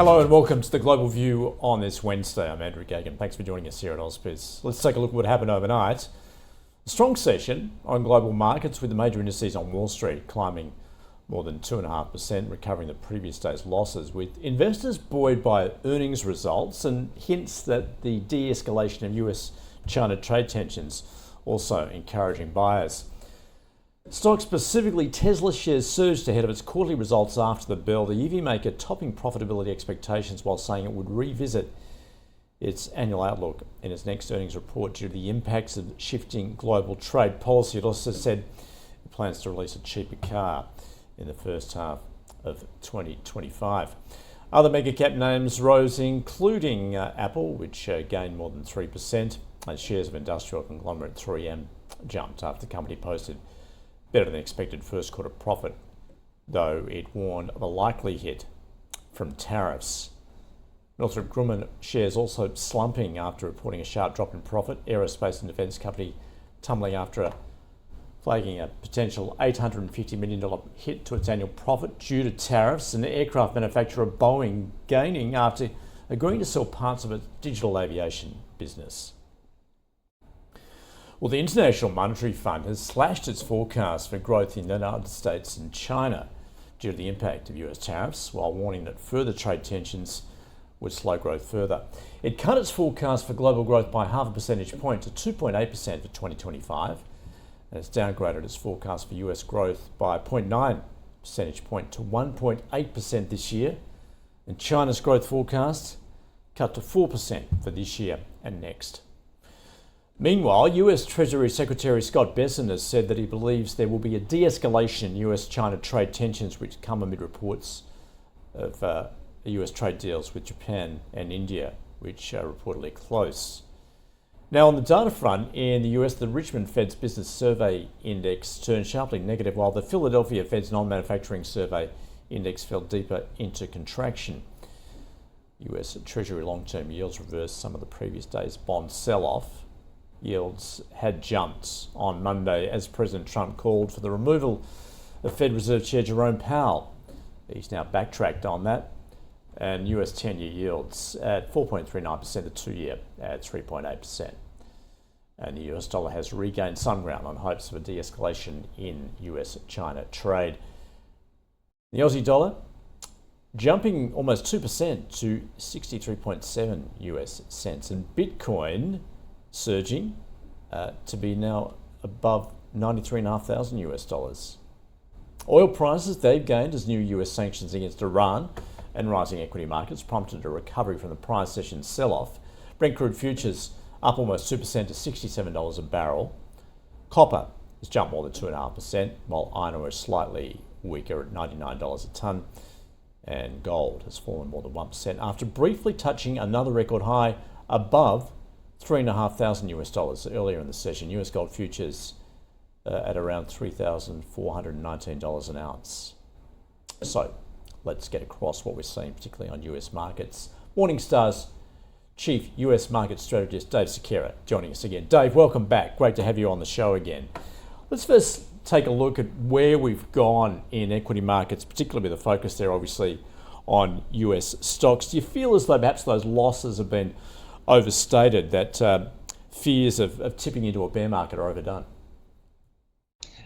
Hello and welcome to the Global View on this Wednesday. I'm Andrew Gagan. Thanks for joining us here at AusBiz. Let's take a look at what happened overnight. A strong session on global markets with the major indices on Wall Street climbing more than 2.5%, recovering the previous day's losses, with investors buoyed by earnings results and hints that the de-escalation of US-China trade tensions also encouraging buyers. Stocks, specifically Tesla shares, surged ahead of its quarterly results after the bell, the EV maker topping profitability expectations while saying it would revisit its annual outlook in its next earnings report due to the impacts of shifting global trade policy. It also said it plans to release a cheaper car in the first half of 2025. Other mega cap names rose, including Apple, which gained more than 3%, and shares of industrial conglomerate 3M jumped after the company posted better than expected first quarter profit, though it warned of a likely hit from tariffs. Northrop Grumman shares also slumping after reporting a sharp drop in profit. Aerospace and defence company tumbling after flagging a potential $850 million hit to its annual profit due to tariffs. And aircraft manufacturer Boeing gaining after agreeing to sell parts of its digital aviation business. Well, the International Monetary Fund has slashed its forecast for growth in the United States and China due to the impact of US tariffs, while warning that further trade tensions would slow growth further. It cut its forecast for global growth by half a percentage point to 2.8% for 2025, and it's downgraded its forecast for US growth by 0.9 percentage point to 1.8% this year, and China's growth forecast cut to 4% for this year and next. Meanwhile, US Treasury Secretary Scott Bessent has said that he believes there will be a de-escalation in US-China trade tensions, which come amid reports of US trade deals with Japan and India, which are reportedly close. Now, on the data front, in the US, the Richmond Fed's Business Survey Index turned sharply negative, while the Philadelphia Fed's Non-Manufacturing Survey Index fell deeper into contraction. US Treasury long-term yields reversed some of the previous day's bond sell-off. Yields had jumped on Monday as President Trump called for the removal of Fed Reserve Chair Jerome Powell. He's now backtracked on that, and US 10-year yields at 4.39%, the 2-year at 3.8%. And the US dollar has regained some ground on hopes of a de-escalation in US-China trade. The Aussie dollar jumping almost 2% to 63.7 US cents, and Bitcoin surging to be now above $93,500 US dollars. Oil prices, they've gained as new US sanctions against Iran and rising equity markets prompted a recovery from the prior session's sell-off. Brent crude futures up almost 2% to $67 a barrel. Copper has jumped more than 2.5%, while iron ore is slightly weaker at $99 a tonne. And gold has fallen more than 1% after briefly touching another record high above $3,500 US dollars earlier in the session. US gold futures at around $3,419 an ounce. So let's get across what we're seeing, particularly on US markets. Morningstar's Chief US Market Strategist Dave Sekera joining us again. Dave, welcome back. Great to have you on the show again. Let's first take a look at where we've gone in equity markets, particularly with a focus there, obviously, on US stocks. Do you feel as though perhaps those losses have been overstated, that fears of tipping into a bear market are overdone?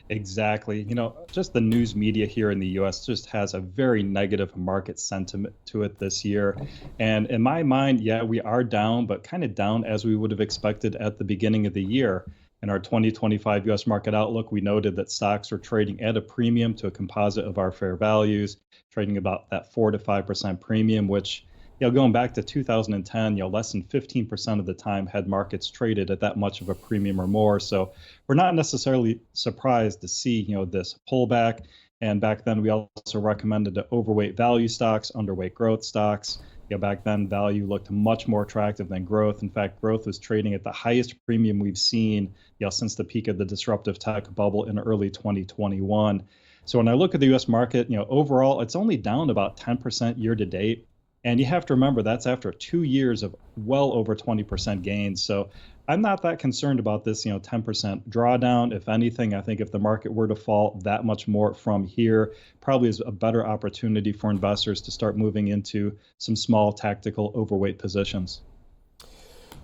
Exactly. Just the news media here in the US just has a very negative market sentiment to it this year. And in my mind, yeah, we are down, but kind of down as we would have expected at the beginning of the year. In our 2025 US market outlook, we noted that stocks are trading at a premium to a composite of our fair values, trading about that 4 to 5% premium, which going back to 2010, less than 15% of the time had markets traded at that much of a premium or more. So we're not necessarily surprised to see, this pullback. And back then, we also recommended to overweight value stocks, underweight growth stocks. Back then, value looked much more attractive than growth. In fact, growth was trading at the highest premium we've seen, since the peak of the disruptive tech bubble in early 2021. So when I look at the U.S. market, overall, it's only down about 10% year to date. And you have to remember that's after 2 years of well over 20% gains. So I'm not that concerned about this, 10% drawdown. If anything, I think if the market were to fall that much more from here, probably is a better opportunity for investors to start moving into some small tactical overweight positions.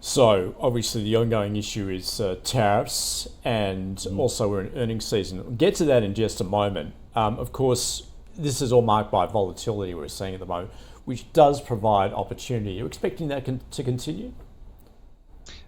So obviously the ongoing issue is tariffs, and also we're in earnings season. We'll get to that in just a moment. Of course, this is all marked by volatility we're seeing at the moment, which does provide opportunity. Are you expecting that to continue?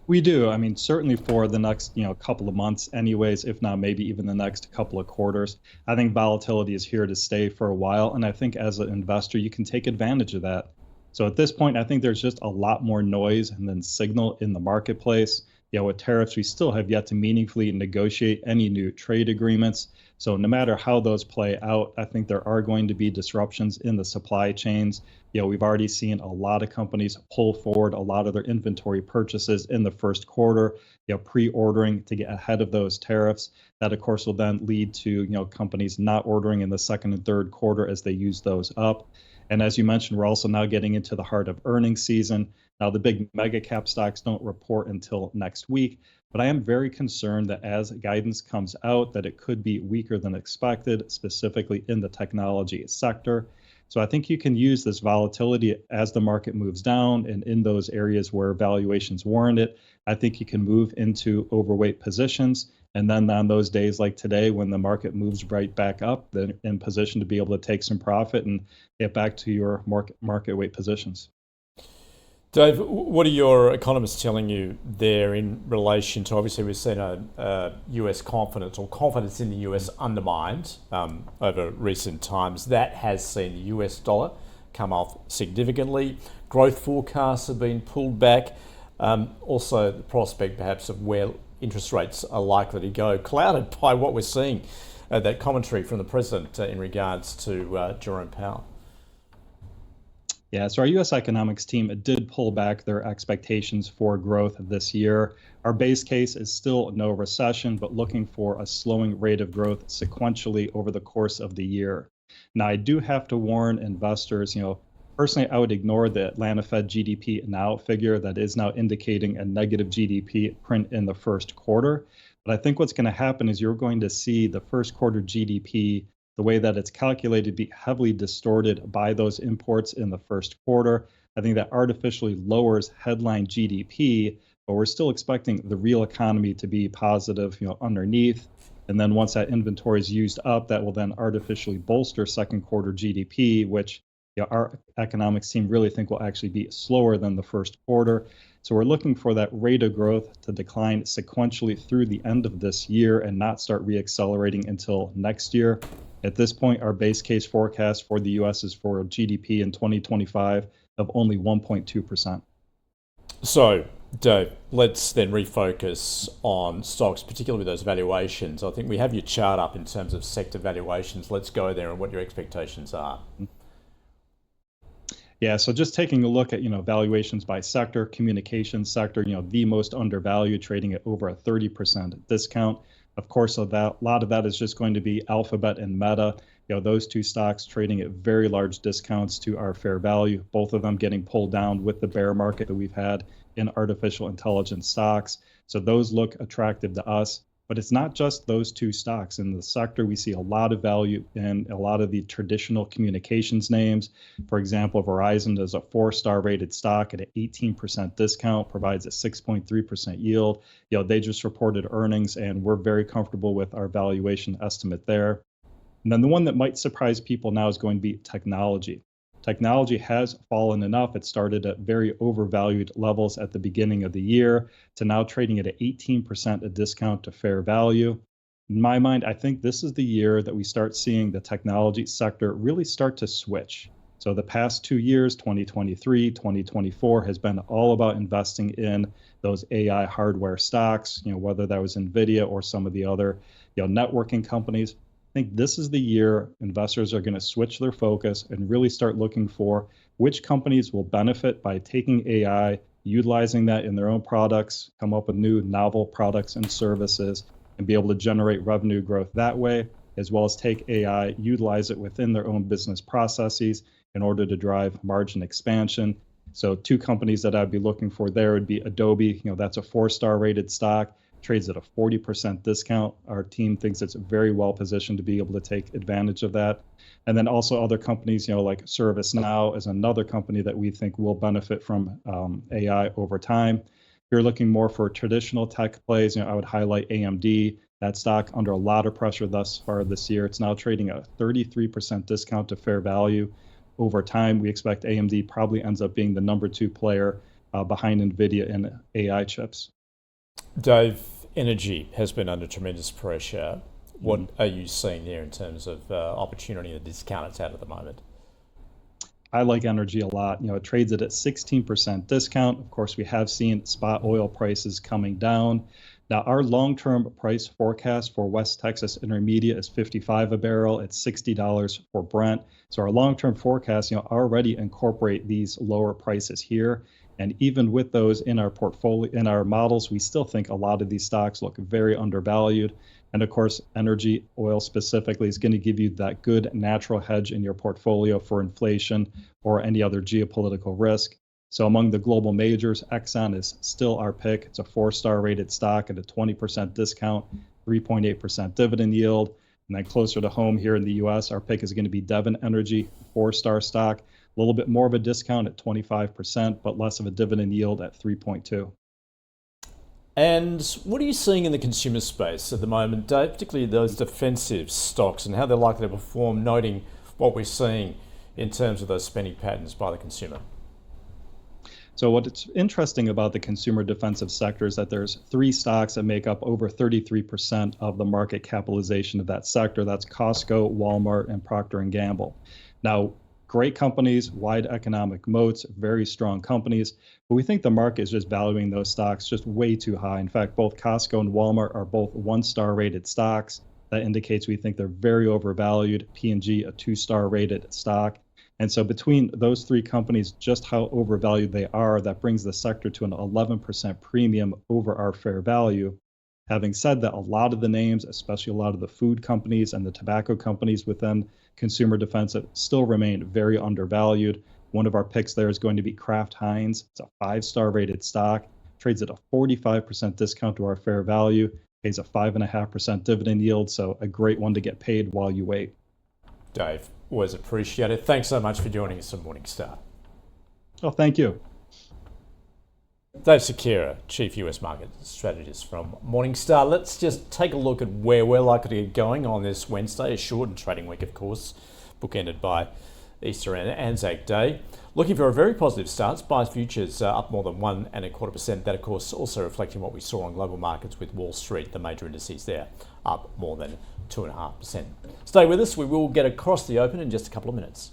We do. I mean, certainly for the next, couple of months anyways, if not maybe even the next couple of quarters. I think volatility is here to stay for a while. And I think as an investor, you can take advantage of that. So at this point, I think there's just a lot more noise and then signal in the marketplace. With tariffs, we still have yet to meaningfully negotiate any new trade agreements. So no matter how those play out, I think there are going to be disruptions in the supply chains. We've already seen a lot of companies pull forward a lot of their inventory purchases in the first quarter, pre-ordering to get ahead of those tariffs. That, of course, will then lead to, companies not ordering in the second and third quarter as they use those up. And as you mentioned, we're also now getting into the heart of earnings season. Now, the big mega cap stocks don't report until next week, but I am very concerned that as guidance comes out, that it could be weaker than expected, specifically in the technology sector. So I think you can use this volatility as the market moves down, and in those areas where valuations warrant it, I think you can move into overweight positions. And then on those days like today, when the market moves right back up, then in position to be able to take some profit and get back to your market weight positions. Dave, what are your economists telling you there in relation to, obviously we've seen a US confidence or confidence in the US undermined over recent times. That has seen the US dollar come off significantly. Growth forecasts have been pulled back. Also the prospect perhaps of where interest rates are likely to go, clouded by what we're seeing, that commentary from the president in regards to Jerome Powell. Yeah, so our U.S. economics team did pull back their expectations for growth this year. Our base case is still no recession, but looking for a slowing rate of growth sequentially over the course of the year. Now, I do have to warn investors, personally, I would ignore the Atlanta Fed GDP now figure that is now indicating a negative GDP print in the first quarter. But I think what's going to happen is you're going to see the first quarter GDP, the way that it's calculated, be heavily distorted by those imports in the first quarter. I think that artificially lowers headline GDP, but we're still expecting the real economy to be positive, underneath. And then once that inventory is used up, that will then artificially bolster second quarter GDP, which our economics team really think will actually be slower than the first quarter. So we're looking for that rate of growth to decline sequentially through the end of this year and not start reaccelerating until next year. At this point, our base case forecast for the U.S. is for GDP in 2025 of only 1.2%. So, Dave, let's then refocus on stocks, particularly with those valuations. I think we have your chart up in terms of sector valuations. Let's go there and what your expectations are. Yeah, so just taking a look at, valuations by sector, communications sector, the most undervalued, trading at over a 30% discount. Of course, a lot of that is just going to be Alphabet and Meta. Those two stocks trading at very large discounts to our fair value, both of them getting pulled down with the bear market that we've had in artificial intelligence stocks. So those look attractive to us. But it's not just those two stocks. In the sector, we see a lot of value in a lot of the traditional communications names. For example, Verizon is a 4-star rated stock at an 18% discount, provides a 6.3% yield. They just reported earnings, and we're very comfortable with our valuation estimate there. And then the one that might surprise people now is going to be technology. Technology has fallen enough. It started at very overvalued levels at the beginning of the year to now trading at an 18% a discount to fair value. In my mind, I think this is the year that we start seeing the technology sector really start to switch. So the past 2 years, 2023, 2024, has been all about investing in those AI hardware stocks, whether that was NVIDIA or some of the other networking companies. I think this is the year investors are going to switch their focus and really start looking for which companies will benefit by taking AI, utilizing that in their own products, come up with new novel products and services, and be able to generate revenue growth that way. as well as take AI, utilize it within their own business processes in order to drive margin expansion. So two companies that I'd be looking for there would be Adobe. That's a 4-star rated stock, trades at a 40% discount. Our team thinks it's very well positioned to be able to take advantage of that. And then also other companies, like ServiceNow is another company that we think will benefit from AI over time. If you're looking more for traditional tech plays, I would highlight AMD. That stock under a lot of pressure thus far this year. It's now trading at a 33% discount to fair value. Over time, we expect AMD probably ends up being the number 2 player behind NVIDIA in AI chips. Dave, energy has been under tremendous pressure. What are you seeing there in terms of opportunity and the discount it's at the moment? I like energy a lot. It trades at a 16% discount. Of course, we have seen spot oil prices coming down. Now, our long-term price forecast for West Texas Intermediate is $55 a barrel. It's $60 for Brent. So our long-term forecast, already incorporate these lower prices here. And even with those in our portfolio, in our models, we still think a lot of these stocks look very undervalued. And of course, energy, oil specifically, is going to give you that good natural hedge in your portfolio for inflation or any other geopolitical risk. So among the global majors, Exxon is still our pick. It's a 4-star rated stock at a 20% discount, 3.8% dividend yield. And then closer to home here in the US, our pick is going to be Devon Energy, 4-star stock, a little bit more of a discount at 25%, but less of a dividend yield at 3.2. And what are you seeing in the consumer space at the moment, Dave, particularly those defensive stocks and how they're likely to perform, noting what we're seeing in terms of those spending patterns by the consumer? So what's interesting about the consumer defensive sector is that there's 3 stocks that make up over 33% of the market capitalization of that sector. That's Costco, Walmart, and Procter & Gamble. Now, great companies, wide economic moats, very strong companies, but we think the market is just valuing those stocks just way too high. In fact, both Costco and Walmart are both 1-star rated stocks. That indicates we think they're very overvalued. P&G, a 2-star rated stock. And so between those 3 companies, just how overvalued they are, that brings the sector to an 11% premium over our fair value. Having said that, a lot of the names, especially a lot of the food companies and the tobacco companies within consumer defensive, still remain very undervalued. One of our picks there is going to be Kraft Heinz. It's a 5-star rated stock, trades at a 45% discount to our fair value, pays a 5.5% dividend yield. So a great one to get paid while you wait. Dave, always appreciate it. Thanks so much for joining us on Morningstar. Oh, thank you. Dave Sekera, Chief US Market Strategist from Morningstar. Let's just take a look at where we're likely to get going on this Wednesday, a shortened trading week, of course, bookended by Easter and Anzac Day. Looking for a very positive start. SPI futures up more than 1.25%. That, of course, also reflecting what we saw on global markets with Wall Street, the major indices there, up more than 2.5%. Stay with us. We will get across the open in just a couple of minutes.